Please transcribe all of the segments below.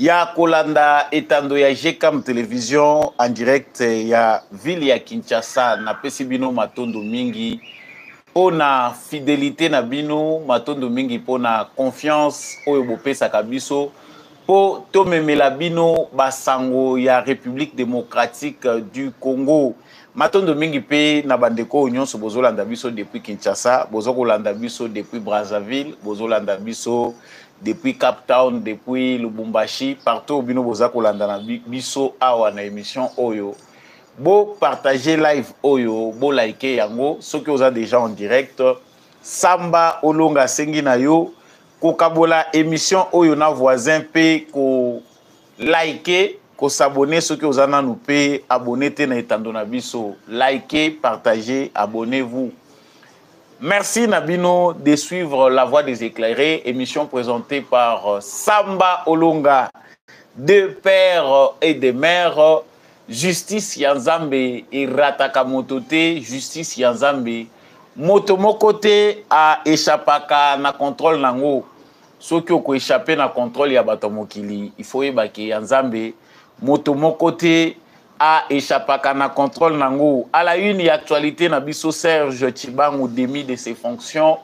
ya kolanda etando ya GCAM télévision en direct ya ville ya Kinshasa na pesi bino matondo mingi pona fidélité na bino matondo mingi pona confiance oyo bopesaka biso po tomemela bino basango ya République démocratique du Congo. Matondo mingi pe na bandeko nyonso bozolanda biso depuis Kinshasa, bozokolanda biso depuis Brazzaville, bozolanda biso depuis Cape Town, depuis Lubumbashi, partout bino bozakolanda na biso awa na émission Oyo. Bo partager live Oyo, bo like yango, ceux qui ont déjà en direct, Samba Olonga sengi na yo, ko kabola émission Oyo na voisin pe ko like, ko s'abonner, ceux qui ont na nous pe abonner te na etando na biso, likez, partagez, abonnez-vous. Merci Nabino de suivre La Voix des Éclairés, émission présentée par Samba Olonga, deux pères et des mères, Justice Yanzambe et Ratakamotote, Justice Yanzambe. Motomokote a échappé na contrôle nango. Ceux qui ont échappé na contrôle ya batomokili, il faut ébaki Yanzambe. Motomokote a échappé na contrôle nango. À la une, actualité na biso Serge Tchibangu démis de ses fonctions.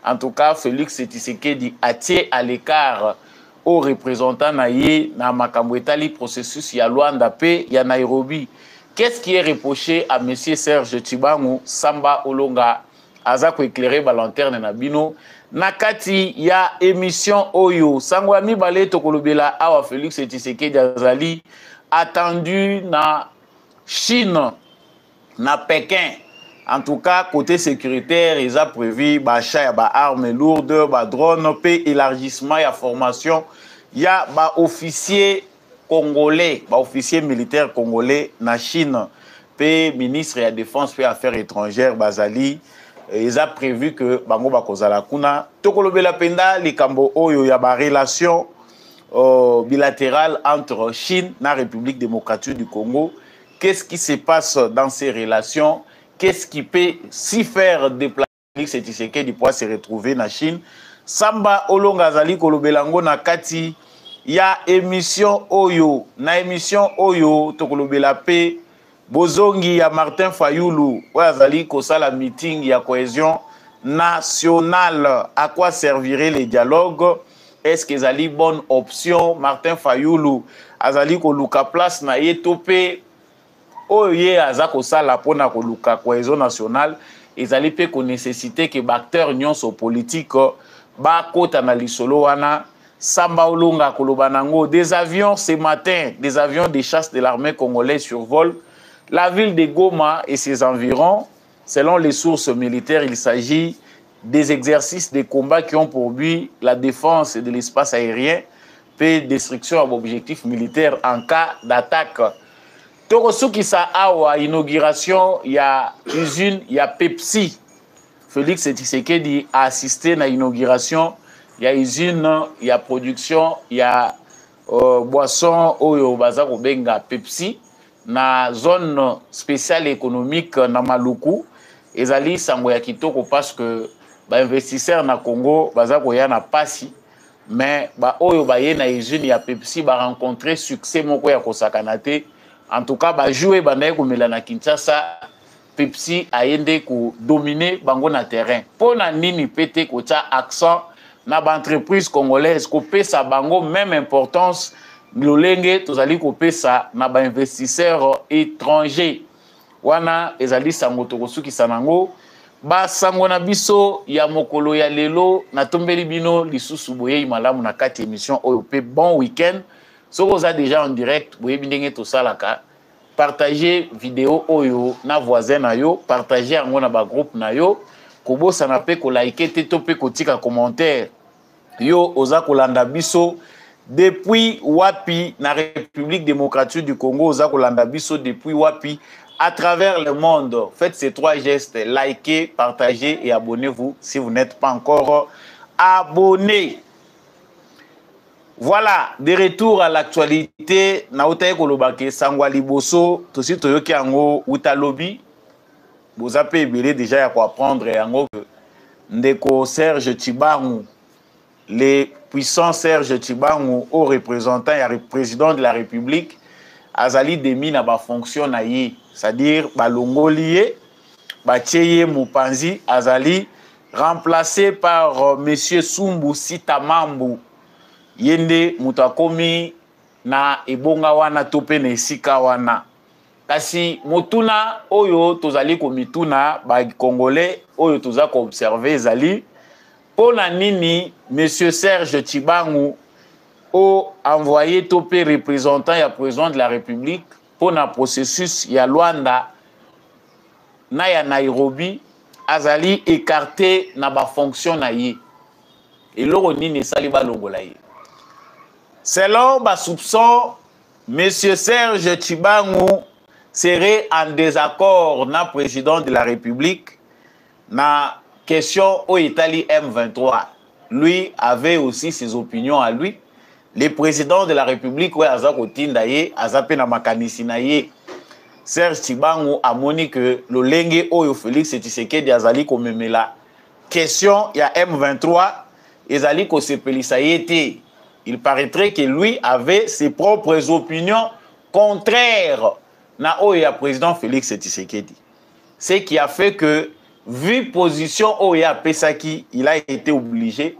En tout cas, Félix Tshisekedi a tiré à l'écart aux représentants naïe na makambo etali processus ya Luanda pe ya Nairobi. Qu'est-ce qui est reproché à monsieur Serge Tchibangu? Samba Olonga azako éclairer ba lanterne na bino nakati ya émission Oyo sangwa mibale tokolobela awa Félix Tshisekedi azali attendu na Chine, na Pékin. En tout cas, côté sécuritaire, ils ont prévu l'achat d'armes lourdes, de drones, puis élargissement et formation. Il y a des officiers congolais, des officiers militaires congolais na Chine, puis ministre de la Défense et Affaires étrangères, Bazali. Ils ont prévu que Bango Bakozala Kuna, Tokolobela Penda, les Kambo Oyo, il y a des relations bilatérales entre Chine et la République démocratique du Congo. Qu'est-ce qui se passe dans ces relations? Qu'est-ce qui peut s'y faire déplacer Félix Tshisekedi pour se retrouver en Chine? Samba Olonga Zali Kolobelango na kati ya émission Oyo. Na émission Oyo Tokolobela pe Bozongi ya Martin Fayulu. Oya Zali Kosala meeting ya cohésion nationale. À quoi servirait les dialogues? Est-ce que Zali bonne option? Martin Fayulu Azali Koluka place na ye topé. Oye azako sala pona koluka cohésion nationale ezali pe ko nécessité que acteurs nyonso politique ba kota na lisolo wana. Samba Olonga kolobanango des avions ce matin, des avions de chasse de l'armée congolaise survolent la ville de Goma et ses environs. Selon les sources militaires, il s'agit des exercices de combat qui ont pour but la défense de l'espace aérien et destruction d'objectifs militaires en cas d'attaque. Torosuki sa awa inauguration, il y a usine, il y a Pepsi. Félix Tshisekedi a assisté à l'inauguration. Il y a usine, il y a production, il y a boisson oyo bazako benga Pepsi na zone spéciale économique na Maluku. Ezali sango ya kitoko parce que ba investisseurs na Congo bazako ya na pasi mais ba oyo ba ye na usine ya Pepsi ba rencontrer succès moko ya kosakanate. En tout cas, ba jouer banaye ko melana Kinshasa, Pepsi a yende ko dominer bango na terrain. Pona nini pete ko tia accent na ba entreprise congolaise ko pesa bango même importance lolenge tozali ko pesa na ba investisseurs étrangers. Wana ezali sango tokosuki sanango ba sango na biso ya mokolo ya lelo na tombeli bino lisusu boye malamu na kati émission Oyo pe bon week-end. Si vous êtes déjà en direct, vous pouvez tout ça là, partager vidéo Oyo na voisin na yo, partager en na ba groupe na yo, kobo sanape ko liker te topé ko tika commentaire. Yo oza kolanda biso depuis wapi na République démocratique du Congo, oza kolanda biso depuis wapi à travers le monde. Faites ces trois gestes, likez, partagez et abonnez-vous si vous n'êtes pas encore abonné. Voilà, de retour à l'actualité. Naotaye kolobake sangwa liboso, tosi toyoki yango utalobi. Bozape ebele déjà ya ko apprendre yango ndeko Serge Tchibangu, le puissant Serge Tchibangu au représentant et président de la République azali demi na ba fonction na ye, c'est-à-dire balongolié Bacheye Mupanzi azali remplacé par monsieur Sumbu Sitamambu yende mutakomi na ebonga wana tope na esika wana. Kasi motuna oyo tozali komituna ba congolais oyo toza ko observer zali pona nini monsieur Serge Tchibangu o envoyé topé représentant ya président de la République pona processus ya Luanda na ya Nairobi azali écarté na ba fonction na ye eloko nini sali ba longola ye. Selon ba soupçon, monsieur Serge Tchibangu serait en désaccord na président de la République na question au Italie M23. Lui avait aussi ses opinions à lui. Le président de la République ouais azako tindaye azape na makanisi na ye. Serge Tchibangu a moni que le lenge oyo Félix Tshisekedi azali komemela question ya M23 ezali ko sepelisa yete. Il paraîtrait que lui avait ses propres opinions contraires na oya président Félix Tshisekedi. Ce qui a fait que, vu position oya Pesaki, il a été obligé,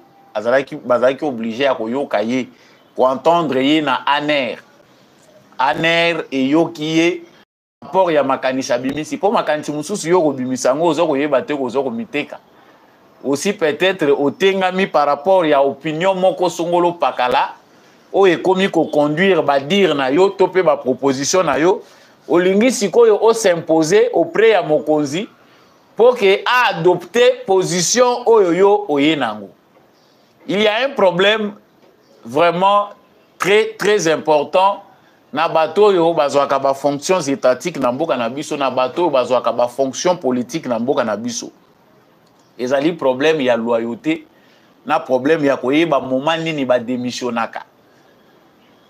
bazaki obligé à koyoka ye, pour entendre ye na aner. Aner et yo kiye, rapport ya makanisa bimisi, pour makanisi mususu yo ko bimisango, ozo ko yebate ozo ko miteka. Aussi peut-être au tengami par rapport ya opinion moko songolo pakala, o ekomi ko conduire ba dire na yo, topé ba proposition na yo, olingi sikoyo o s'imposer auprès ya mokonzi pour que a adopté position oyo oyenango. Il y a un problème vraiment très important na bato yo bazwaka ba fonctions étatiques na mboka na biso na bato bazwaka ba fonction politique na mboka na biso. Ezali problème ya loyauté na problème ya koyeba moment nini ba démissionnaka.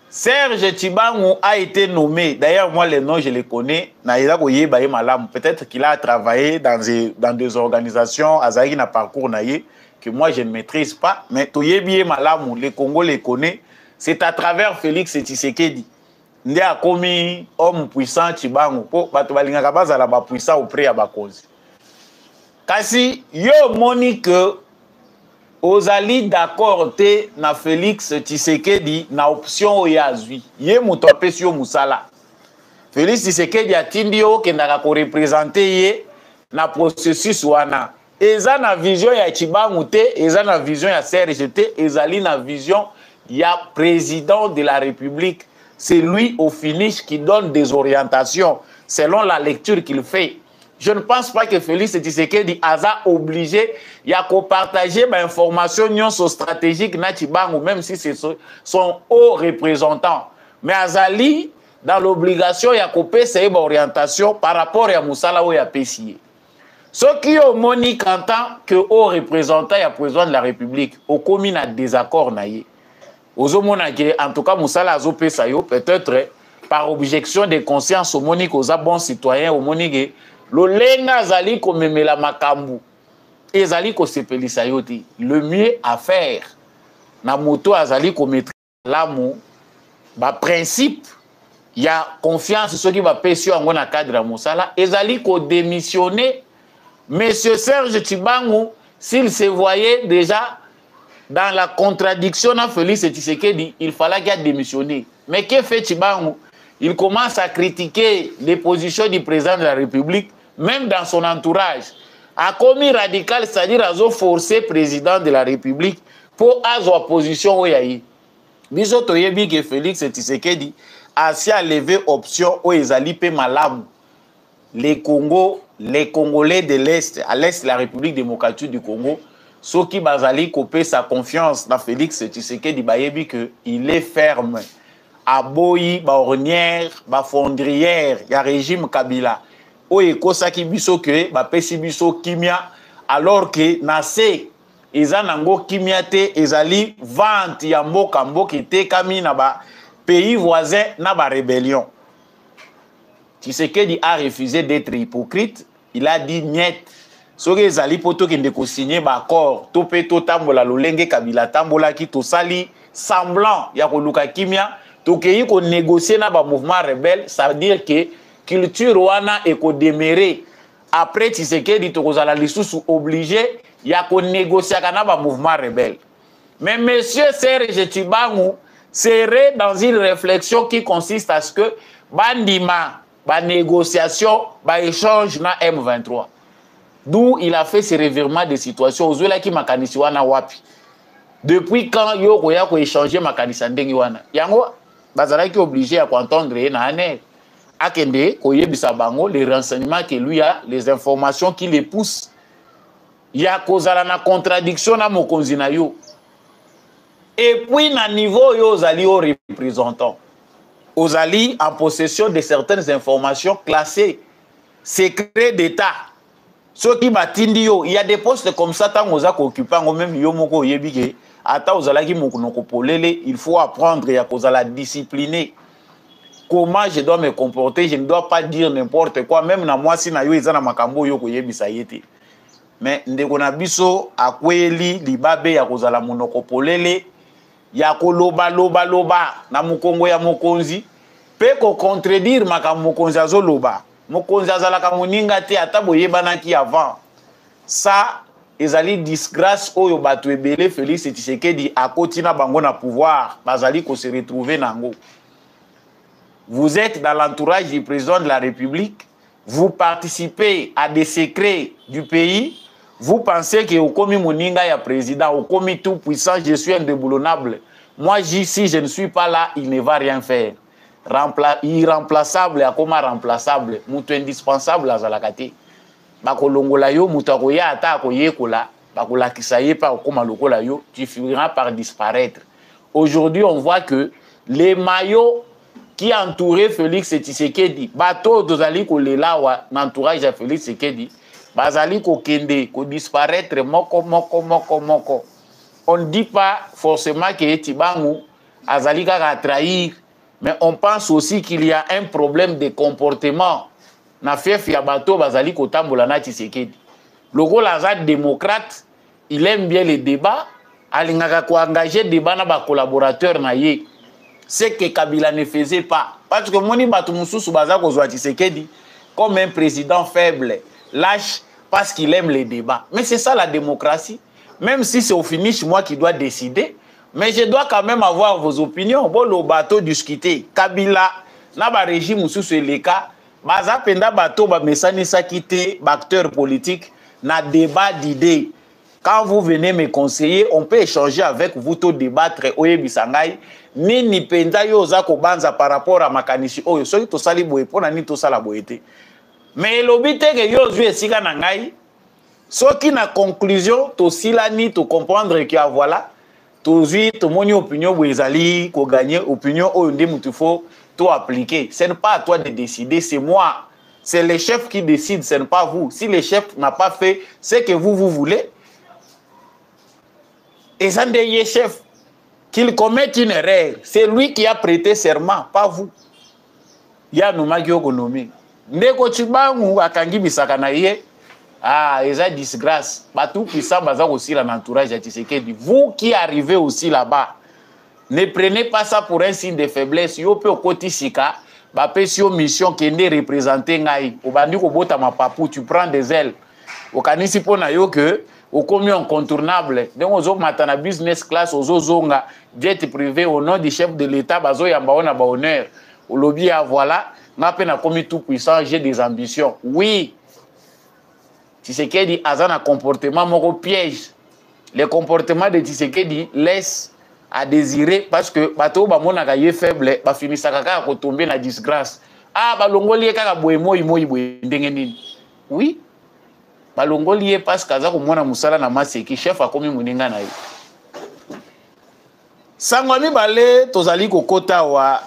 Serge Tchibangu a été nommé, d'ailleurs moi les noms je les connais, peut-être qu'il a travaillé dans des organisations, Azaki na parcours naïe, que moi je ne maîtrise pas, mais Toyebiye Malamu, les Congos les connaissent, c'est à travers Félix Tshisekedi. Ndé a commis homme puissant Tchibangu, pour Batobalinga Kabaza la ba puissant auprès à Bakozi. Kasi yo moni que ozali d'accord te na Félix Tshisekedi na option oyazwi ye muto apesi yo musala. Félix Tshisekedi atindi yo kendaka ko représenter ye na processus wana. Eza na vision ya Tchibangu te, eza na vision ya Serge te, ezali na vision ya président de la République. C'est lui au finish qui donne des orientations selon la lecture qu'il fait. Je ne pense pas que Félix Tshisekedi a obligé à partager des informations stratégiques na Tchibangu, même si c'est son haut représentant. Mais Azali, dans l'obligation, il y a une orientation par rapport à Moussala ou à Pessier. Ce qui est monique en tant que haut représentant et président de la République, au commun à désaccord, en tout cas, Moussala a peut-être par objection de conscience, au monique aux bons citoyens, au monique. Le lenga zali ko memela makambu ezali ko sepelisa yoti. Le mieux à faire na moto azali ko mettre l'amour ba principe ya confiance ceux qui va pêcher en na cadre ya mosala ezali ko démissionner monsieur Serge Tchibangu s'il se voyait déjà dans la contradiction à Félix Tshisekedi, il fallait qu'il démissionne. Mais que fait Tchibangu? Il commence à critiquer les positions du président de la République. Même dans son entourage, a commis radical, c'est-à-dire a forcé le président de la République pour avoir position où il y a eu. Biso toyebi que Félix Tshisekedi a si à lever option où ils allaient payer malam. Les Congolais de l'Est, à l'Est de la République démocratique du Congo, ceux qui bazali couper sa confiance dans Félix Tshisekedi bayebi que il est ferme. À Boyi, Baornière, Bafondrière, il y a régime Kabila. Oye kosaki biso ke ba pesi biso kimia alors que nase ezanango kimia te ezali vente ya mboka te kami na ba pays voisins na ba rébellion. Tshisekedi a refusé d'être hypocrite, il a dit niet soki ezali po tokende kosigner baaccord to mpe totambola lolenge Kabila atambolaki tosali semblant ya koluka kimia tokei konégocier na bamouvement rebelle, ça veut dire que culture wana ekodemere après Tshisekedi tokozala lisusu obligé ya konégociaka na bamouvement rebelle. Mais monsieur Serge Tibangu serait dans une réflexion qui consiste à ce que bandima, ba négociation, ba échange na M23. D'où il a fait ce revirement de situation. Ozola ki makanisi wana wapi. Depuis quand yo koya ko échanger makanisi ndengi wana. Yango bazalaki obligé à entendre na ane. Akende koyebisa bango les renseignements que lui a, les informations qui les poussent. Ya kozala na contradiction na mokonzi na yo. Et puis, na niveau yo ozali au représentant, ozali en possession de certaines informations classées, secret d'État. Ceux qui batindi yo, il y a des postes comme ça, tant oza occupé, même yo moko yebike, ata ozala ki mokonoko polele, il faut apprendre ya kozala discipliné. Comment je dois me comporter, je ne dois pas dire n'importe quoi, même na moi si na yo ezana makambo yo koyebisa yete. Mais ndeko na biso akweli libabe ya kozala monoko polele. Ya koloba loba loba na mukongo ya mokonzi pe ko contredire makambo mokonzi azoloba mokonzi azalaka moninga te ata boyebanaki avant ça ezali disgrâce oyo bato ebele Félix Tshisekedi akoti na bango na pouvoir bazali ko se retrouver nango. Vous êtes dans l'entourage du président de la République, vous participez à des secrets du pays. Vous pensez que Okomi Moninga est président, Okomi tout puissant, je suis indéboulonnable. Moi, si je ne suis pas là, il ne va rien faire. Irremplaçable, Akoma remplaçable, Moutou indispensable à Zalakate. Bakolongola yo, Moutakoya ata akoye kola, Bakola kisaye pa Okoma lokola yo, tu finiras par disparaître. Aujourd'hui, on voit que les maillots qui entouraient Félix Tshisekedi, bateau d'Ozali Kolelawa, l'entourage de Félix Tshisekedi, bazali ko kende, ko disparaître moko. On ne dit pas forcément que Tibangu azali ka trahir, mais on pense aussi qu'il y a un problème de comportement. Na fief ya bato bazali ko tambola na Tshisekedi. Logo la démocrate, il aime bien les débats, alingaka ko engager débat na ba collaborateurs na ye. C'est que Kabila ne faisait pas. Parce que moni bato mususu bazako zo Tshisekedi comme un président faible, lâche parce qu'il aime les débats. Mais c'est ça la démocratie. Même si c'est au finish moi qui dois décider, mais je dois quand même avoir vos opinions. Bon, le bateau discuter. Kabila, na ba régime sous le cas, baza penda bateau ba mesani sa quitter, acteur politique, na débat d'idées. Quand vous venez me conseiller, on peut échanger avec vous, tout débattre, oye bisangai, ni penda yo za ko banza par rapport à makanishi oyo, so to sali boye pona ni to sala boyete. Mais l'obité que yo zue sika na ngai, so qui na conclusion, to silani, to comprendre que voilà, to zui, to moni opinion boezali, ko gagner opinion oyo nde mutufo, to appliquer. Ce n'est pas à toi de décider, c'est moi. C'est le chef qui décide, ce n'est pas vous. Si le chef n'a pas fait ce que vous voulez, et ça n'est chef, qu'il commette une erreur, c'est lui qui a prêté serment, pas vous. Il y a nos magio économiques. Ndeko Tibangu akangi bisaka na ye, ah, eza disgrâce. Batou puissant baza aussi l'entourage de Tshisekedi. Vous qui arrivez aussi là-bas, ne prenez pas ça pour un signe de faiblesse. Yo pe okoti sika, ba pe si mission kende représenter ngai. Obandi ko bota ma papou, tu prends des ailes. Okanisi pona yo que au commun incontournable. Donc ozo matana business class ozo zonga jet privé au nom du chef de l'État bazo yamba ona ba honneur. Au lobby à voilà. N'a pas commis tout puissant, j'ai des ambitions. Oui. Tshisekedi a un comportement moko piège. Le comportement de Tshisekedi laisse à désirer parce que bato ba monaka ye faible, ba finisaka ka ko tomber na disgrâce. Ah ba longoli kaka boye moyi ndenge nini. Oui. Ba longoli parce que aza ko mona musala na maseki chef akomi muninga na ye. Sangwami balé tozali kokota wa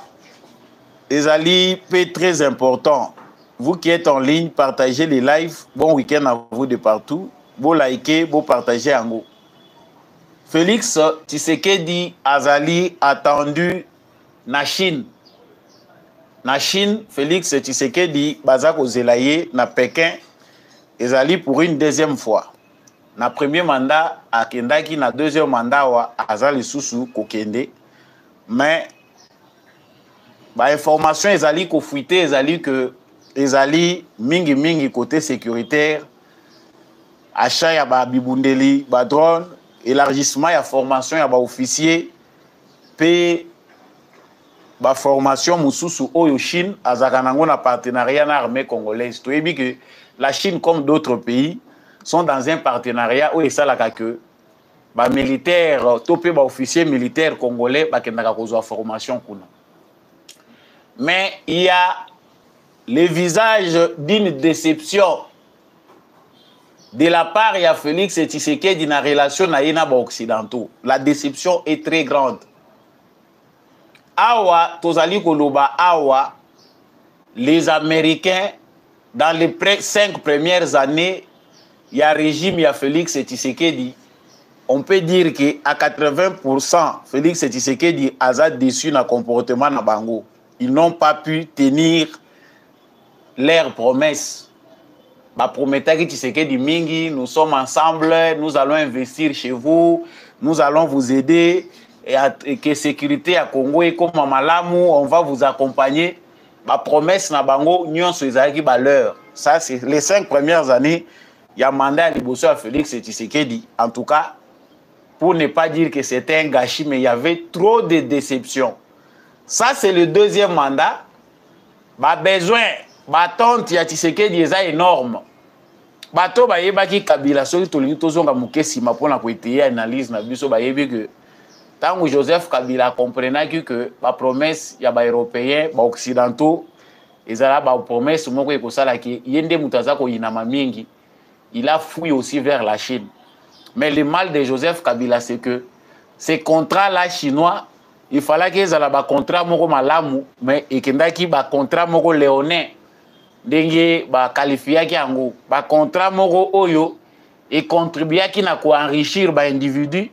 ezali très important. Vous qui êtes en ligne, partagez les lives. Bon week-end à vous de partout. Bon liker, bon partager en gros. Félix Tshisekedi azali attendu na Chine. Na Chine, Félix Tshisekedi bazako zelaye na Pékin. ezali pour une deuxième fois. Na premier mandat akendaki, na deuxième mandat wa azali susu kokende, mais ba information ezali ko fuité, ezali que ezali mingi côté sécuritaire, achat ya ba bibundeli, ba drone, élargissement ya formation ya ba officier, pe ba formation mususu oyo Chine azaka nango na partenariat na armée congolaise. Tu sais que la Chine comme d'autres pays sont dans un partenariat où ils salaka que ba militaire topé ba officier militaire congolais ba kendaka kozwa formation kuna. Mais il y a le visage d'une déception de la part de Félix Tshisekedi dans la relation avec les Occidentaux. La déception est très grande. Awa, tozali koloba awa, les Américains, dans les 5 premières années, il y a un régime, il y a Félix Tshisekedi. On peut dire qu'à 80%, Félix Tshisekedi a déçu dans le comportement de Bango. Ils n'ont pas pu tenir leurs promesses. Ba promettait que Tshisekedi Mingi, nous sommes ensemble, nous allons investir chez vous, nous allons vous aider, et que sécurité à Congo et comme à Malamu, on va vous accompagner. Ba promesse na bango, nyon soizaki baleur. Ça, c'est les 5 premières années, il y a mandat à Liboso à Félix Tshisekedi. En tout cas, pour ne pas dire que c'était un gâchis, mais il y avait trop de déceptions. Ça, c'est le deuxième mandat. Ba besoin, ba tante ya Tshisekedi est énorme. Bato ba yebaki Kabila soki tolingi tozonga mukesi mapona ko étayer analyse na biso ba yebi que tant Joseph Kabila comprenait que la promesse ya ba européens, ba occidentaux, ezala ba promesse moko ekosala ki yende mutaza ko yinama mingi. Il a fui aussi vers la Chine. Mais le mal de Joseph Kabila c'est que ces contrats là chinois, il fallait qu'ils aient ba contrat moko malamu, mais ekendaki ba contrat moko léonin. Dengue ba qualifiaki yango ba contrat moko oyo et contribuaki na ko enrichir ba individu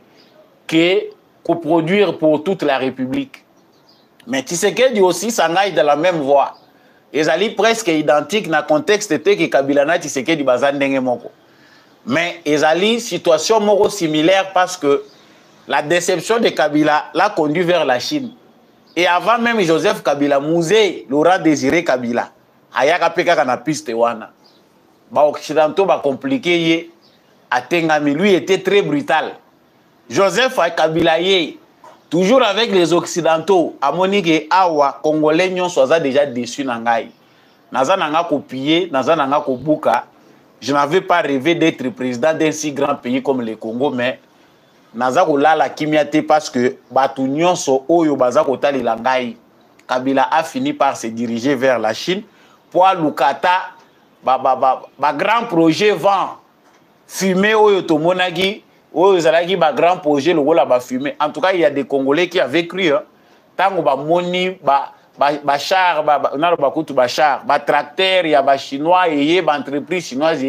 que ko produire pour toute la République. Mais Tshisekedi aussi s'engage dans la même voie. Ezali presque identique na contexte te que Kabila na Tshisekedi bazan ndenge moko. Mais ezali situation moko similaire parce que la déception de Kabila l'a conduit vers la Chine. Et avant même Joseph Kabila, Mouzé, Laurent Désiré Kabila, ayaka peka na piste wana. Ba occidentaux ba compliqué ye atengami, lui était très brutal. Joseph Kabila ye toujours avec les occidentaux, amonique awa congolais nyon soza déjà déçu na ngai. Naza nanga copier, naza nanga kobuka. Je n'avais pas rêvé d'être président d'un si grand pays comme le Congo, mais naza kolala kimiate parce que batu nyonso oyo baza kotali la ngai. Kabila a fini par se diriger vers la Chine. Pour Lukata, grand projet vent fumé oyo tomonaki, oyo zalaki grand projet le la ba fumé. En tout cas, il y a des Congolais qui avaient cru tango ba moni ba char na ba kutu ba char, ba tracteur, il y a ba chinois et ba entreprise chinoise.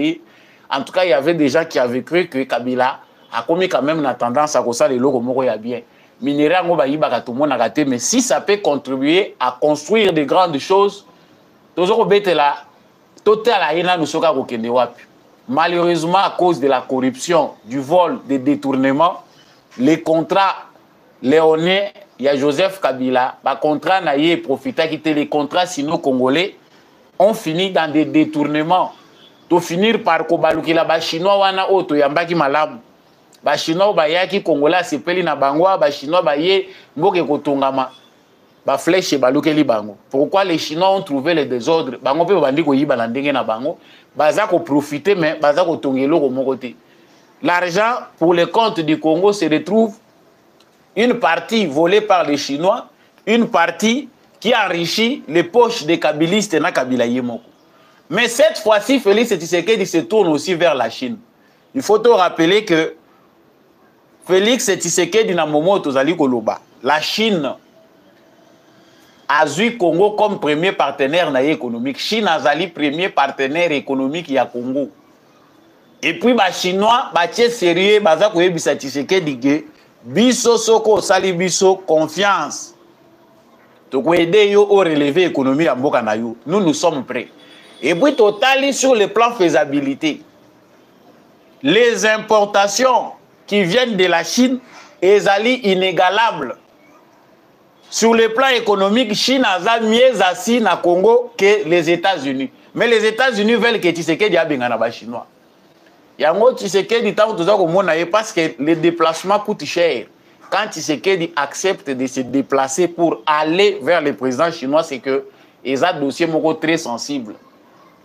En tout cas, il y avait des gens qui avaient cru que Kabila a commis quand même la tendance à ça les logos moko ya bien. Minéral ngo ba yibaka tout monde a mais si ça peut contribuer à construire de grandes choses, malheureusement, à cause de la corruption, du vol, des détournements, les contrats léonais, il y a Joseph Kabila, les contrats naïe profita qui étaient les contrats sino-congolais, ont fini dans des détournements. To finir par kobaluki la ba chinois wana oto yambaki malamu. Ba chinois ba yaki congolais sepeli na bangwa, ba chinois ba ye mboke kotongama. Ba flèche balukeli bango. Pourquoi les Chinois ont trouvé le désordre? Bango pe bandi ko yiba na ndenge na bango, baza ko profiter mais baza ko tongelo ko mokote. L'argent pour les comptes du Congo se retrouve une partie volée par les Chinois, une partie qui enrichit les poches des kabilistes na Kabila Yemoko. Mais cette fois-ci, Félix Tshisekedi se tourne aussi vers la Chine. Il faut te rappeler que Félix Tshisekedi na momo tozali koloba, la Chine a vu Congo comme premier partenaire économique. Chine a zali premier partenaire économique ya Congo. Et puis les Chinois, ils sont sérieux, ils sont Tshisekedi que biso soko sali biso confiance. Donc aider yo au relevé économique à mboka na yo. Nous sommes prêts. Et puis total sur le plan faisabilité. Les importations qui viennent de la Chine sont inégalables. Sur le plan économique, Chine a mieux assis na Congo que les États-Unis. Mais les États-Unis veulent que Tshisekedi a bengana chinois. Yango Tshisekedi tant que parce que les déplacements coûtent cher. Quand Tshisekedi accepte de se déplacer pour aller vers le président chinois, c'est que ils ont un dossier très sensible.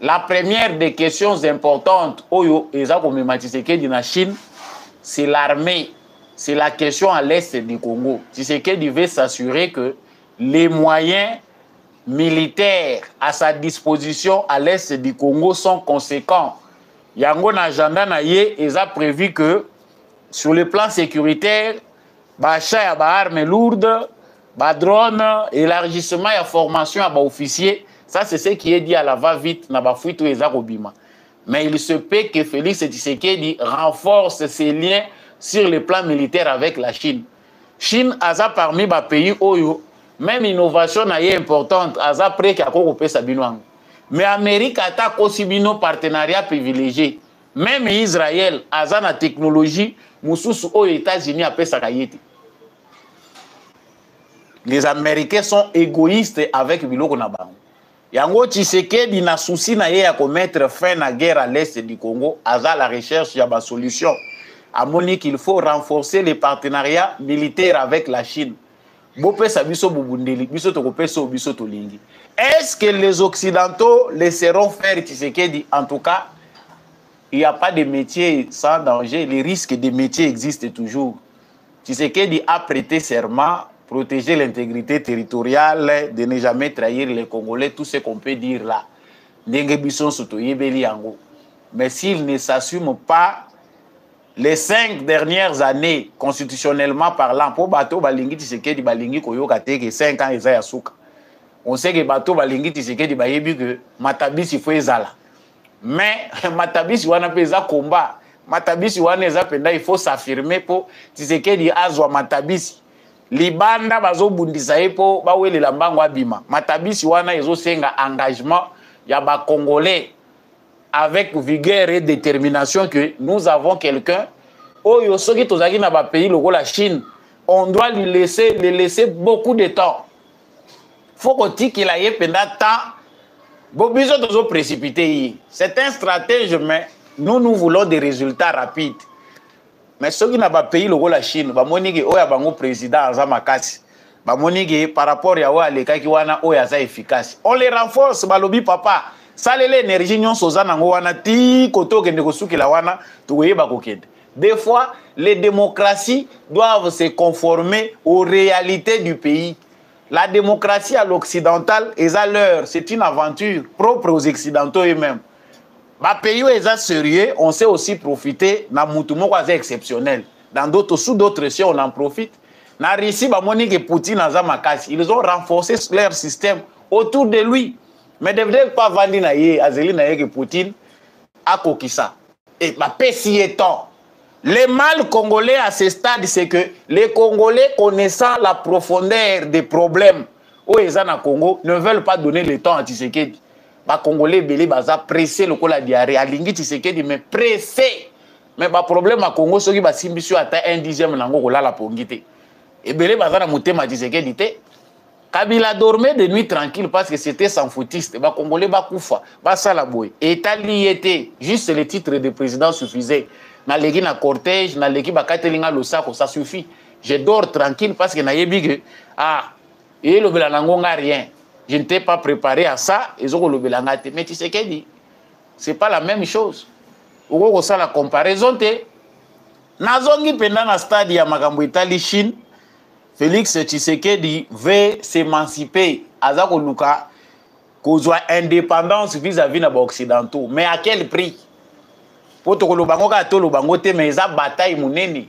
La première des questions importantes oyo ils ont comme Tshisekedi na Chine, c'est l'armée. C'est la question à l'est du Congo. Tshisekedi veut s'assurer que les moyens militaires à sa disposition à l'est du Congo sont conséquents. Yango na agenda na ye, ils ont prévu que sur le plan sécuritaire, l'achat ya armes lourdes, drone, élargissement et formation à officiers, ça c'est ce qui est dit à la va-vite na fuite ezakobima. Mais il se peut que Félix Tshisekedi renforce ses liens sur le plan militaire avec la Chine. Chine a parmi les pays oyo, même innovation est importante, a prêt qu'à sa binouang. Mais l'Amérique a aussi un partenariat privilégié. Même Israël a une technologie, aux États-Unis a sa kayete. Les Américains sont égoïstes avec Biloko Nabango. Yango Tshisekedi na souci na ye à mettre fin à la guerre à l'est du Congo, a la recherche de la solution. A moni qu'il faut renforcer les partenariats militaires avec la Chine. Est-ce que les Occidentaux laisseront faire Tshisekedi? En tout cas, il n'y a pas de métier sans danger. Les risques de métiers existent toujours. Tshisekedi a prêté serment, protéger l'intégrité territoriale, de ne jamais trahir les Congolais, tout ce qu'on peut dire là. Mais s'il ne s'assume pas, les 5 dernières années, constitutionnellement parlant, pour Bato Balingi Tshisekedi Balingi Koyoka Teke, 5 ans, Ezaya Souka. On sait que Bato Balingi Tshisekedi Bayebi que Matabisi faut ezala. Mais Matabisi wana pesa combat. Matabisi wana eza penda il faut s'affirmer pour Tshisekedi azwa Matabisi. Libanda bazo bundisa epo bawele la mbango abima. Matabisi wana ezo senga engagement ya ba Congolais. Avec vigueur et détermination que nous avons quelqu'un, oyo soki tozaki na ba pays loko la Chine, on doit lui laisser beaucoup de temps. Faut qu'on qu'il aille pendant temps. Bon, biso tozo précipité. C'est un stratège, mais nous voulons des résultats rapides. Mais soki na ba pays loko la Chine, ba moniki oya bango président aza makasi. Ba moniki par rapport ya wa leka ki wana oya za efficace. On les renforce balobi papa. Ça l'énergie non sozana wana ti koto kende kosukila wana tuweba kokende. Des fois, les démocraties doivent se conformer aux réalités du pays. La démocratie à l'occidental est à l'heure, c'est une aventure propre aux occidentaux eux-mêmes. Ba pays est sérieux, on sait aussi profiter na mutumo quasi exceptionnel. Dans d'autres sous d'autres si on en profite. Na Russie ba moni que Poutine a makasi, ils ont renforcé leur système autour de lui. Mais ne devrait pas vendre naïe, Azeli naïe que Poutine a kokisa. Et ma pessi étant, le mal congolais à ce stade, c'est que les Congolais connaissant la profondeur des problèmes où ils sont au Congo ne veulent pas donner le temps à Tshisekedi. Les Congolais belé baza pressé le col la diarrhée, à lingi Tshisekedi mais pressé. Mais le problème à Congo, c'est que ba simbisio atteint 1/10 nango kola la pongité. Et belé baza na mutema Tshisekedi te. Kabila dormait de nuit tranquille parce que c'était sans foutiste. Les Congolais bakoufa, basalaboy. État lié, juste le titre de président suffisait. Na legi na cortège, na legi bakatelinga losako, ça suffit. Je dors tranquille parce que na yebi et le belanangonga rien. Je n'étais pas préparé à ça. Ils ont le belangate. Mais tu sais qu'elle dit, c'est pas la même chose. Ou ça la comparaison te. Nazongi pendant na stade ya makambo Italie Chine. Félix Tshisekedi veut s'émanciper. Azako Luka, qu'on soit indépendance vis-à-vis des Occidentaux. Mais à quel prix? Pour que le bango gato le bango te mais ça bataille mouneni.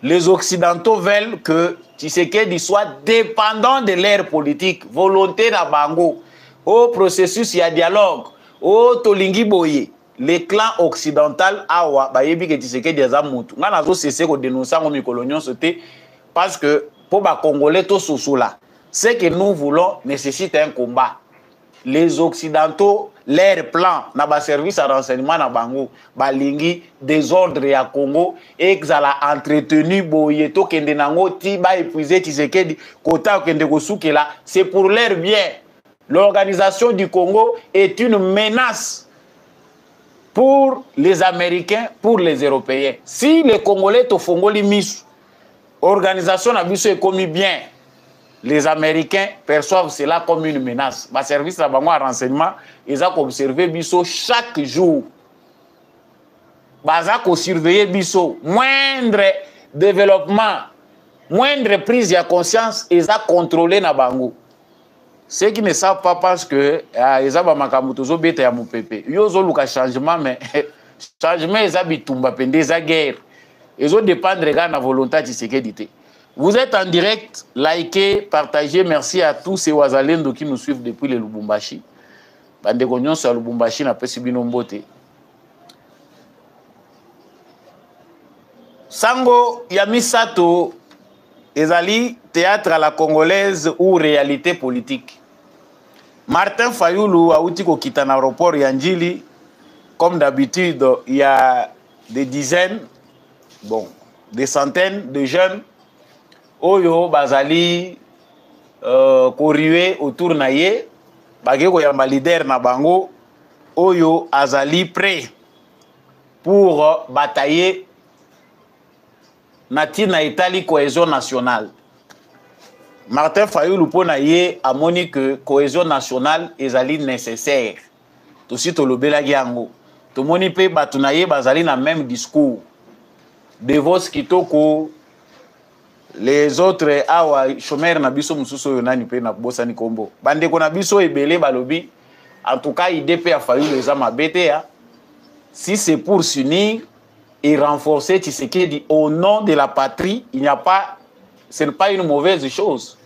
Les Occidentaux veulent que Tshisekedi soit dépendant de leur politique, volonté na bango. Au processus il y a dialogue. Au tolingi boye. Les clans occidentaux awa ba yebi que Tshisekedi azamutu. Ngana zo cesser ko dénoncer ngomi colonion sauté. Parce que pour les Congolais, tout ce que nous voulons nécessite un combat. les Occidentaux, leur plan, na ba service à renseignement na bango, balingi désordre ya Congo, et que ça l'a entretenu boyeto kende nango ti ba épuisé Tshisekedi kota kende kosuke là, c'est pour leur bien. L'organisation du Congo est une menace pour les Américains, pour les Européens. Si les Congolais te fongoli misu, organisation na biso est commis bien, les Américains perçoivent cela comme une menace. Ma service de renseignement, ils ont observé biso chaque jour. Ils ont surveillé biso. Moindre développement, moindre prise de conscience, ils ont contrôlé na bango. Ceux qui ne savent pas pensent que ils ont makamutozo beta ya mupepe. Ils ont lu changement, mais changement ils ont bitumba pende ils ont guerre. Ils ont dépendre de la volonté de Tshisekedi. Vous êtes en direct, likez, partagez. Merci à tous ces Wazalendo qui nous suivent depuis le Lubumbashi. Bande Gognon sur Lubumbashi n'a pas subi nos beautés. Sango Yamisato, ezali théâtre à la congolaise ou réalité politique. Martin Fayulu a outi ko kita na aéroport Yanjili. Comme d'habitude, il y a des dizaines, bon, des centaines de jeunes Oyo bazali korue autour na ye bageko ya leader na bango Oyo azali prêt pour batailler na Italie cohésion nationale. Martin Fayulu pona ye amoni que cohésion nationale ezali nécessaire. Tosi tolobela yango. Tomoni pe batuna ye bazali na même discours. De vos kitoko les autres awa chômeur na biso mususu yonani pe na bosa ni kombo bande ko na biso ebele balobi en tout cas IDP a fallu les amabete ya si c'est pour s'unir et renforcer Tshisekedi au nom de la patrie, il n'y a pas, ce n'est pas une mauvaise chose.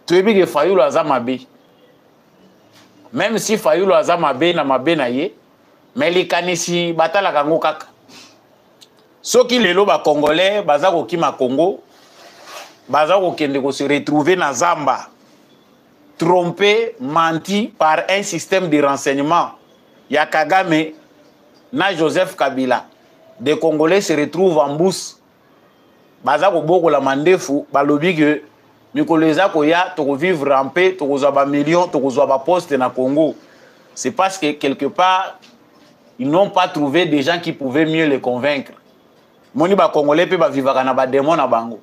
Tu es bien que Fayulu azamabe même si Fayulu azamabe na mabe na ye mais les kanisi batala kango kaka soki lelo ba congolais baza ko kima Congo baza kokende ko se retrouver na Zamba, trompé, menti par un système de renseignement. Ya Kagame na Joseph Kabila. Des Congolais se retrouvent en bourse. Baza ko boko la mandefu, balobi que mikoleza ko ya to vivre en paix, to ko ba millions, to ko ba poste na Congo. C'est parce que quelque part ils n'ont pas trouvé des gens qui pouvaient mieux les convaincre. Moni ba Congolais pe ba vivaka na ba démon na bango.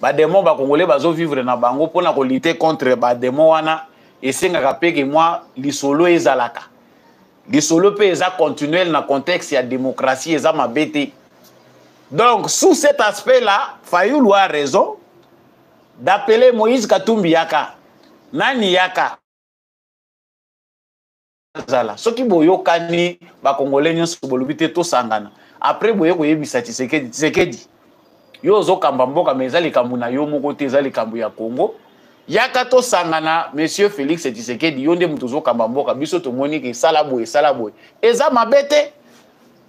Bademo ba Congolais bazo vivre na bango pona ko lutter contre bademo wana esengaka pe que moi lisolo ezalaka lisolo pe eza continuel na contexte ya démocratie eza mabete. Donc sous cet aspect là Fayulu a raison d'appeler Moïse Katumbi yaka nani yaka zala soki boyokani ba Congolais nyonso bolubite to sangana après boye ko yebisa Tshisekedi yo zo kamba mboka mais ezali kambu na yo moko te ezali kambu ya Congo yaka to sangana monsieur Félix Tshisekedi yo nde mutu zo kamba mboka biso to moni ke sala boye eza mabete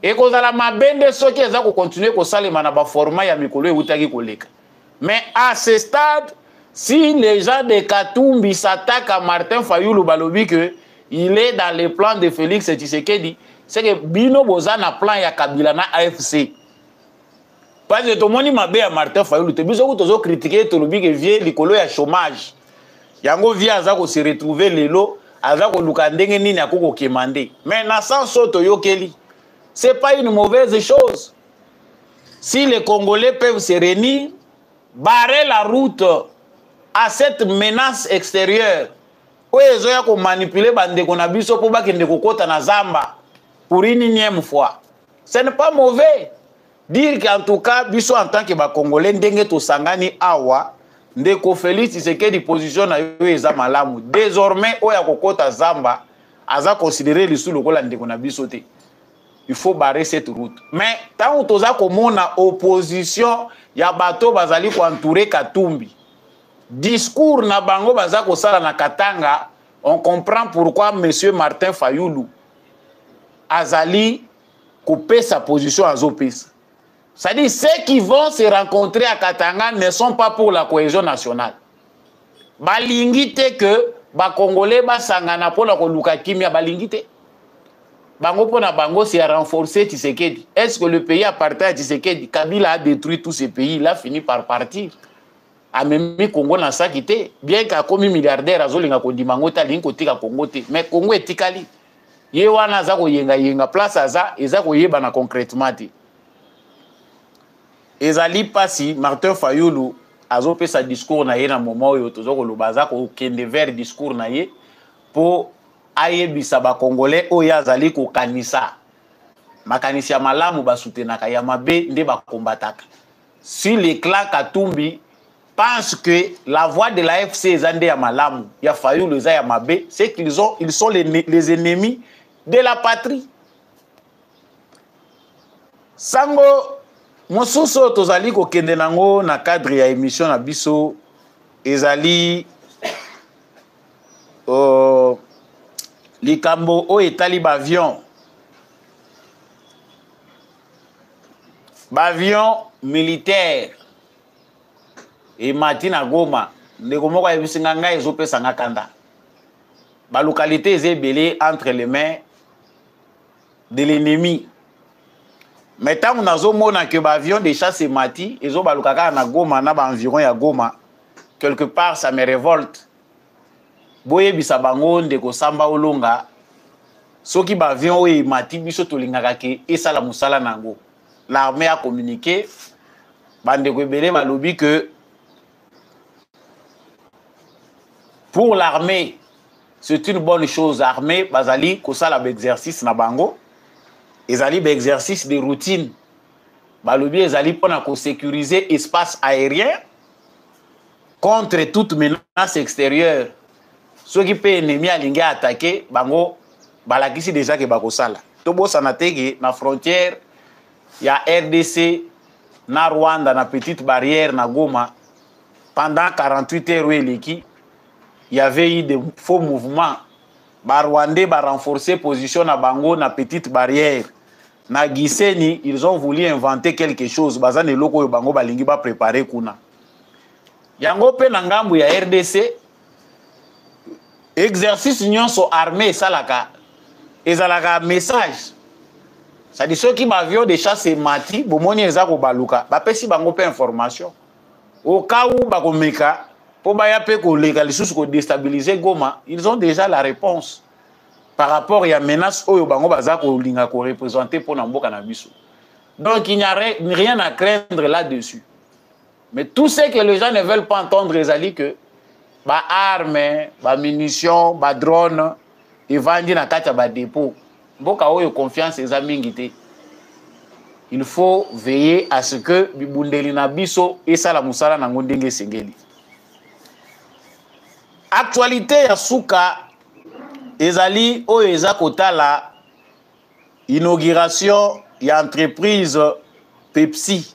e kozala mabende soki eza ko continuer ko salema na ba format ya mikolo eutaki koleka. Mais à ce stade si les gens de Katumbi s'attaquent à Martin Fayulu balobi que il est dans les plans de Félix Tshisekedi, c'est que bino boza na plan ya Kabila na AFC. Parce que tout le monde m'a bien Martin Fayulu, te biso ko tozo critiquer to lobi que vie likolo ya chômage. Yango vie aza ko se retrouver lelo, aza ko luka ndenge nini akoko kemande. Mais na sans soto yokeli, c'est pas une mauvaise chose. Si les Congolais peuvent se réunir, barrer la route à cette menace extérieure, où ils ont manipulé bande ko na biso pour bakende kokota na Zamba pour une énième fois. Ce n'est pas mauvais. Dire qu'en tout cas, biso en tant que Congolais, ndenge to sangani awa, ndeko Félix Tshisekedi position na yo eza malamu. Désormais, oya kokota Zamba, aza considéré le sous lokola ndeko na biso te. Il faut barrer cette route. Mais tant que toza komona opposition, ya bato bazali ko entourer Katumbi. Discours na bango baza ko sala na Katanga, on comprend pourquoi monsieur Martin Fayulu azali couper sa position à Zopis. C'est-à-dire ceux qui vont se rencontrer à Katanga ne sont pas pour la cohésion nationale. Balingi te que ba Congolais basangana pona koluka kimia balingi te. Bango pona bango c'est à renforcer Tshisekedi. Est-ce que le pays appartient à Tshisekedi? Kabila a détruit tous ces pays, il a fini par partir. A même Congo na sa quitté, bien qu'à comme milliardaire azolinga kondimango ta linko tika Congo te, mais Congo etikali. Ye wana za ko yenga place aza eza ko yeba na concrètement te. Ezali pasi Martin Fayulu azope sa discours na ye na moment oyo tozoko lobaza ko kende vers discours na ye po ayebisa ba Congolais oyo azali ko kanisa. Makanisi ya malamu basutenaka ya mabe nde bakombataka. Si les clans Katumbi pense que la voix de la FC Zande ya malamu, ya Fayulu za ya mabe, c'est qu'ils sont les ennemis de la patrie. Sango mosusu tozali ko kende nango na cadre ya émission na biso ezali likambo o etali bavion militaire et Martina Goma, les Gomoko et Bissinganga et Zopé Sangakanda. La localité est belée entre les mains de l'ennemi. Maintenant, on a zomona que l'avion de chasse et mati, et Zobalukaka na Goma, na environ ya Goma. Quelque part, ça me révolte. Boye bisabango de Kosamba Olonga, soki bavion et mati biso tolingakake et sala musala nango. L'armée a communiqué, bande rebelle malobi que pour l'armée, c'est une bonne chose. L'armée, bazali, kosala exercice na bango. Ezali exercice de routine. Balobi ezali pour sécuriser l'espace aérien contre toute menace extérieure. Ceux qui peuvent ennemi alingi attaquer, bango, balakisi déjà que bakosala. Tobo sanatege na frontière, il y a RDC, na Rwanda, na petite barrière na Goma. Pendant 48 heures, il y avait eu des faux mouvements. Les Rwandais ont renforcé position na bango na petite barrière. Na Giseni, ils ont voulu inventer quelque chose. Bazane loko yo bango balingi ba préparer kuna. Yango pe na ngambu ya RDC exercice nyonso armée salaka ezalaka message. Ça dit ceux qui m'avions de chasse mati, bomoni ezako baluka, ba pesi bango pe information. Au cas où bakomeka pour déstabiliser Goma, ils ont déjà la réponse par rapport à la menace oyo bango bazako linga ko représenter pour Namboka na biso. Donc il n'y a rien à craindre là-dessus. Mais tout ce que les gens ne veulent pas entendre, ils que ba armes, ba munitions, ba drones, ils vendent na kata ba dépôt. Mboka oyo confiance ezamingité. Il faut veiller à ce que bibundeli na biso et sala musala na ngondenge sengeli. Actualité ya suka ezali oyo eza kotala inauguration ya entreprise Pepsi.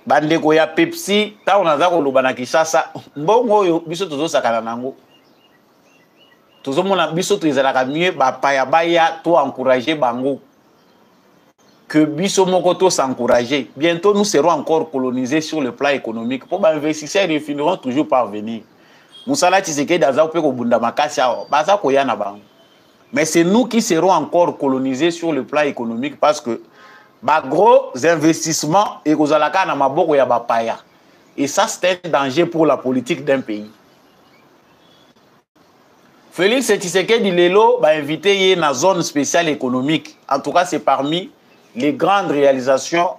Bandeko ya Pepsi ta onaza koloba na Kinshasa mbongo oyo biso tozosakana nango. Tozomona biso tozalaka mieux bapaya baya to encourager bango que biso moko to s'encourager. Bientôt nous serons encore colonisés sur le plan économique. Pour les investisseurs, ils finiront toujours par venir. Moussala Tshisekedi aza pe ko bunda makasi awa baza ko yana bango. Mais c'est nous qui serons encore colonisés sur le plan économique parce que ba gros investissements et kozalaka na maboko ya bapaya. Et ça c'est un danger pour la politique d'un pays. Félix Tshisekedi lelo ba invité yé na zone spéciale économique. En tout cas c'est parmi les grandes réalisations,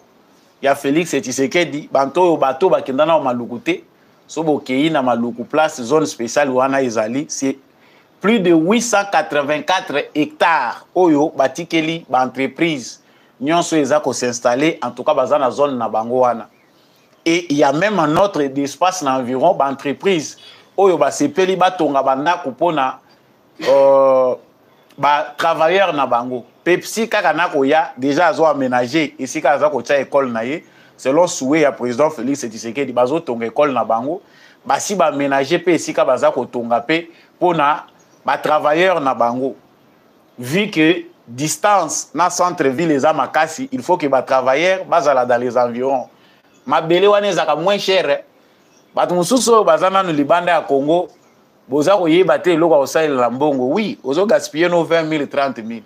il y a Félix Tshisekedi, banto bato bakendana o malukute, sobo kei na maluku place zone spéciale wana ezali, c'est plus de 884 hectares oyo batikeli ba entreprise nyonso ezako s'installer en tout cas bazana zone na bango wana. Et il y a même un autre espace na environ ba entreprise oyo ba sepeli batonga banda kupona ba travailleurs na bango. Pepsi kaka nako ya déjà azo aménager ici ka azo tia école na ye selon souhait ya président Félix Tshisekedi bazo tonga école na bango basi ba aménager pe ici ka baza ko tonga pe pona ba travailleurs na bango vu que distance na centre ville eza makasi il faut que ba travailleurs bazala dans les environs mabele wana ezaka moins cher bato mususu bazana no libanda ya Congo boza koyeba te eloko osalela mbongo. Oui, ozo gaspiller nos 20 000, 30 000.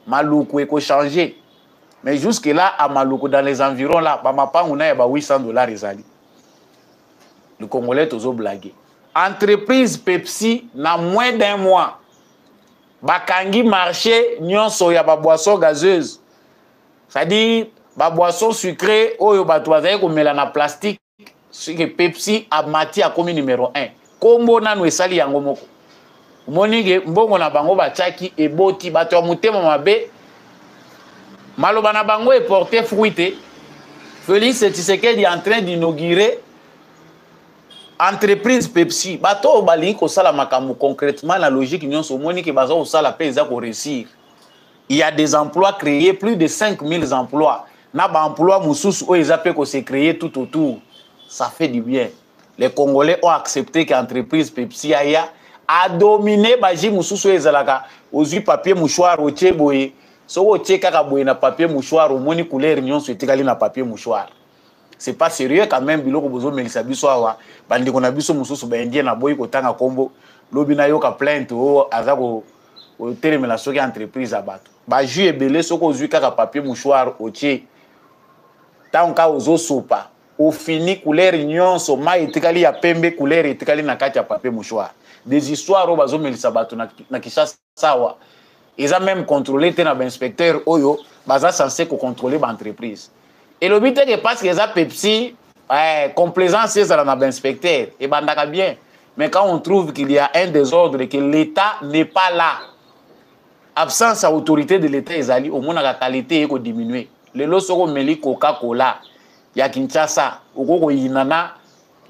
Maluku eko changer. Mais jusque là, à Maluku, dans les environs là, on a 800 $ ezali. Le Congolais tozo blagué. Entreprise Pepsi, na moins d'un mois, bakangi marché nyonso ya ba boisson gazeuse. C'est-à-dire, ba boisson sucrée, oyo bato bazaye komela na plastique, que Pepsi a mati a komi numéro 1. Kombo nanu esali yango moko. Monige mbongo na bango bachaki eboti bato ya mutema mabe. Maloba na bango est porté fruité. Félix Tshisekedi est en train d'inaugurer entreprise Pepsi. Bato bali ko sala makambo concrètement la logique nyonso moni ke bazo sala pe za ko réussir. Il y a des emplois créés, plus de 5000 emplois. Na ba emploi mususu o ezape ko se créer tout autour. Ça fait du bien. Les Congolais ont accepté que l'entreprise Pepsi a dominé baji mususu ezalaka ozu papier mouchoir o tcheboye. Soko tcheka boye na papier mouchoir o moni couleur nyonso etikali na papier mouchoir. C'est pas sérieux quand même biloko bozo melisa biso awa bandi kona biso mususu ba indien na boyi kotanga kombo lobi na yoka plainte o azako o telemela soki entreprise abato ba ju ebele soko ozu kaka papier mouchoir o tche tanka ozo sopa o fini couleur nyonso ma etikali ya pembe couleur etikali na kati ya papier mouchoir des histoires o bazo melisa bato na Kinshasa sawa ils ont même contrôlé te na ba inspecteur oyo baza censé ko contrôler ba entreprise. Et le but est que parce que les Pepsi, complaisance, c'est ça, l'inspecteur, et bandaka bien. Mais quand on trouve qu'il y a un désordre et que l'État n'est pas là, absence à autorité de l'État, au moins la qualité est diminuée. Le losoko meli Coca-Cola, ya Kinshasa, ou yinana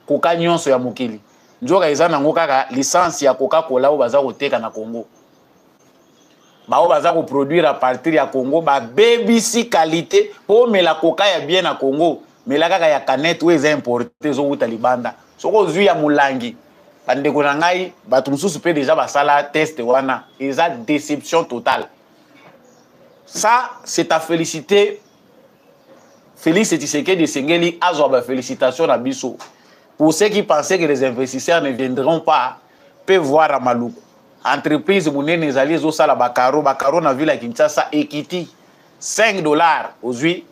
Coca nyonso ya mokili. Njoka izana ngoka licence ya Coca-Cola ou baza koteka na Congo. Bao baza ko produire à partir ya Congo ba BBC qualité pour mais la coca ya bien na Congo mais la kaka ya canette ou eza importé zo uta libanda soko zui ya mulangi bande ko ngai batu mususu pe déjà basala test wana eza déception totale. Ça c'est à féliciter Félix Tshisekedi Sengeli azwa ba félicitations na biso pour ceux qui pensaient que les investisseurs ne viendront pas peuvent voir à Maluku. Entreprise munene ezali zo sala bakaro na ville ya Kinshasa ekiti $5 aujourd'hui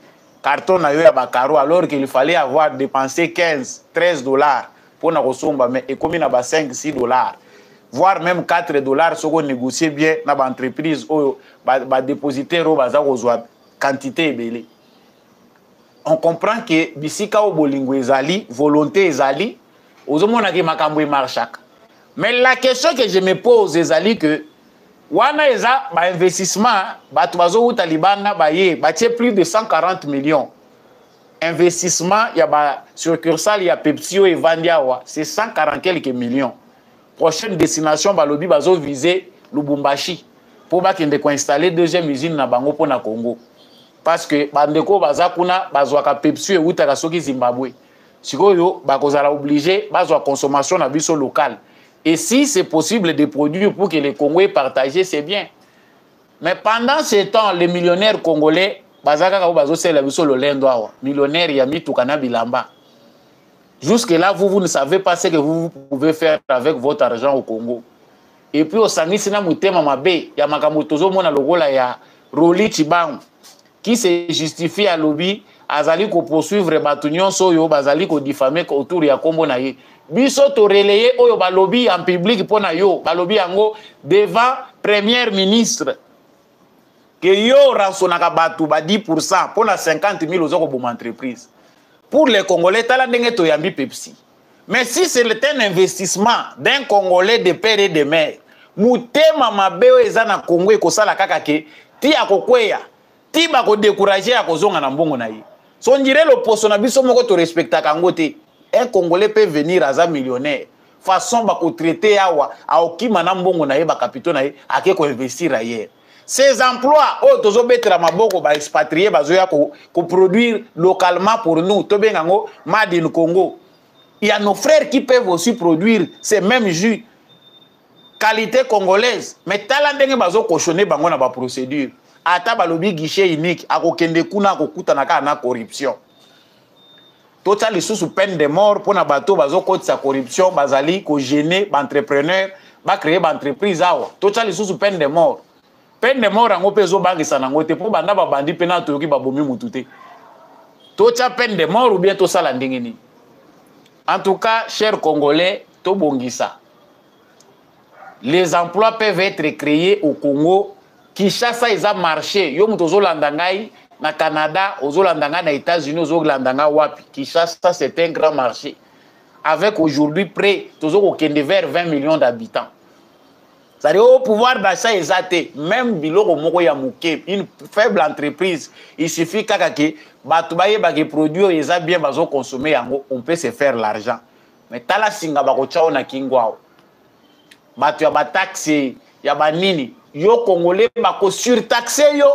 carton na yo ya bakaro alors qu'il fallait avoir dépensé 15 $13 pour na kosomba mais ekomi na ba 5 $6 voire même $4 soko négocier bien na ba entreprise oyo ba dépositaire baza kozwa quantité ebele. On comprend que bisika o bolingo ezali volonté ezali ozomona ke makambo e marchaka. Mais la question que je me pose est que wana eza ba investissement batu bazo uta libanda baye batie plus de 140 millions. Investissement ya ba succursale ya Pepsi et Vandiawa c'est 140 quelques millions. Prochaine destination balobi bazo viser Lubumbashi pour ba kende ko installer deuxième usine na bango pona Congo. Parce que bandeko baza kuna bazwaka Pepsi et uta ka soki Zimbabwe. Sikoyo bakozala obligé bazwa consommation na biso locale. Et si c'est possible de produire pour que les Congolais partagent, c'est bien. Mais pendant ce temps, les millionnaires congolais, millionnaires Yami Tukana Bilamba. Jusque-là, vous ne savez pas ce que vous pouvez faire avec votre argent au Congo. Et puis, au Sangisina Moutema Mabe, Yamakamotozo Mona Logola ya Roli Chibang, qui se justifie à lobby, Azali ko poursuivre Batunion Soyo, Bazali ko diffamer autour ya Kombo Naye. Biso to relayer oyo balobi en public pona yo balobi yango devant premier ministre que yo ransonaka batu ba 10% pona 50 000 ozoko bom entreprise pour les Congolais tala ndenge to yambi Pepsi. Mais si c'est un investissement d'un Congolais de père et de mère mutema mabeo eza na Congo ekosala kaka ke ti akokweya ti ba ko décourager akozonga na mbongo na ye so ndire lo poso na biso moko to respectaka ngote. Un Congolais peut venir à un millionnaire. Façon ba ko traiter awa aokima na mbongo na ye ba capitaux na ye ake ko investir ailleurs. Ces emplois o tozo betra maboko ba expatrier bazoya ko produire localement pour nous to bengango made in Congo. Il y a nos frères qui peuvent aussi produire ces mêmes jus qualité congolaise mais tala ndenge bazo cochonner bango na ba procédure. Ata balobi guichet unique akokende kuna akokuta na corruption. tocha lisusu peine de mort pour na bato bazo kotisa corruption bazali ko gêner ba entrepreneur ba créer ba entreprise awa tocha lisusu peine de mort yango pe zo bangisa nango te po banda ba bandi pe na toyoki ba bomi mutu te tocha peine de mort ou bien to sala ndenge ni. En tout cas, chers Congolais, to bongisa. Les emplois peuvent être créés au Congo. Kinshasa ils a marché. Yo mutozo landangai na Canada, ozo landanga na États-Unis, ozo landanga wapi. Kinshasa c'est un grand marché. Avec aujourd'hui près, tozo kokende vers 20 millions d'habitants. C'est-à-dire au pouvoir d'achat exacté, même biloko moko ya muke, une faible entreprise, il suffit kaka ke batu baye ba ke produit eza bien bazo consommer yango, on peut se faire l'argent. Mais tala singa bako chao na kingwao. Batu ya ba taxe ya ba nini, yo Congolais bako surtaxer yo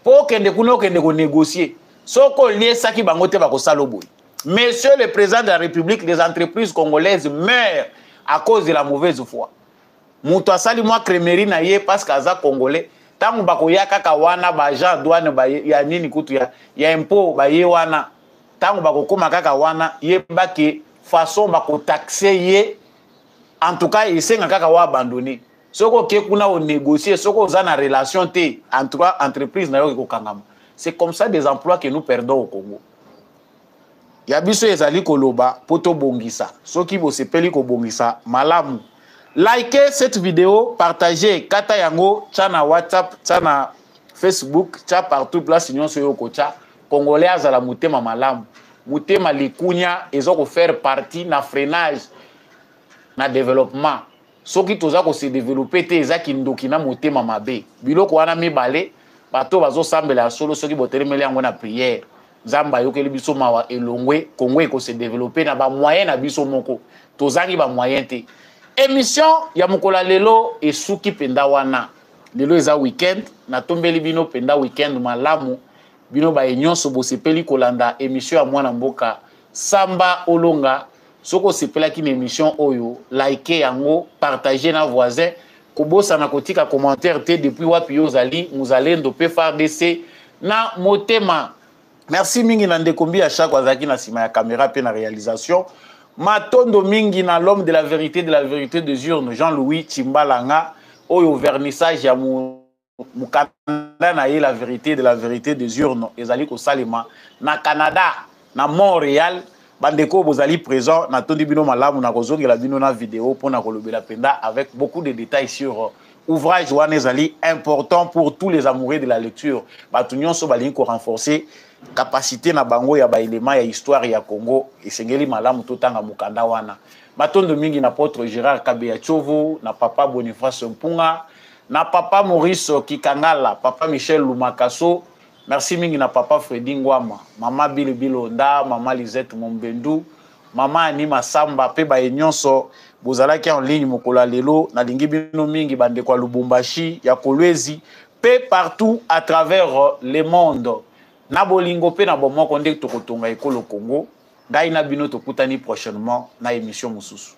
po kende kuno kende ko négocier. Soko lié saki bango te bako saloboy. Monsieur le président de la République, les entreprises congolaises meurent à cause de la mauvaise foi. Mutu asali mwa crémerie na ye parce qu'aza Congolais. Tangu bako ya kaka wana ba agent douane ba ya nini kutu ya impôt ba ye wana. Tangu bako koma kaka wana ye baki façon bako taxer ye. En tout cas, il senga kaka wa abandonner. Soko ke kuna o négocier, soko za na relation te entre entreprise na yo ko kangama. C'est comme ça des emplois que nous perdons au Congo. Ya biso ezali koloba poto bongisa. Soki bo sepeli ko bongisa malamu. Likez cette vidéo, partagez, kata yango, tchana WhatsApp, tchana Facebook, tcha partout, place union soyo kocha, Congolais azala mutema malamu, mutema likunya, ezoko faire partie na freinage, na développement. Soki toza ko se développer te ezaki ndoki na mutema mabe. Biloko wana mibale, bato bazo sambela solo soki botelemeli yango na prière. Zamba yokeli biso mawa elongwe, Congo eko se développer na ba moyen na biso moko. Tozangi ba moyen te. Émission ya mukola lelo esuki penda wana. Lelo eza weekend na tombeli bino penda weekend malamu bino ba nyonso bosepeli kolanda émission ya mwana mboka Samba Olonga. Soko sepela ki émission oyo like yango, partager na voisin, kobosa na kotika commentaire te depuis wapi yozali muzalendo pe FARDC na motema. Merci mingi na ndekombi à chaque wazaki na sima ya caméra pe na réalisation. Matondo mingi na l'homme de la vérité des urnes, Jean-Louis Chimbalanga, oyo vernissage ya mukanda na ye la vérité des urnes, ezali ko salema na Canada, na Montréal, bandeko bozali présent na tondi bino malamu na kozongela bino na vidéo pour na kolobela penda avec beaucoup de détails sur ouvrage wana ezali important pour tous les amoureux de la lecture. Batu nyonso bali ko renforcer capacité na bango ya ba élément ya histoire ya Congo esengeli malamu totanga mukanda wana. Matondo mingi na apôtre Gérard Kabeya Tchovo, na papa Boniface Mpunga, na papa Maurice Kikangala, papa Michel Lumakaso, merci mingi na papa Fredi Ngwama, mama Bilonda, mama Lisette Mombendu, mama Anima Samba pe ba nyonso bozalaki en ligne mokola lelo na lingi bino mingi bande kwa Lubumbashi ya Kolwezi pe partout à travers le monde. Na bolingo pe na bomoko ndeko tokotonga ekolo Congo. Ngai na bino tokutani prochainement na émission mususu.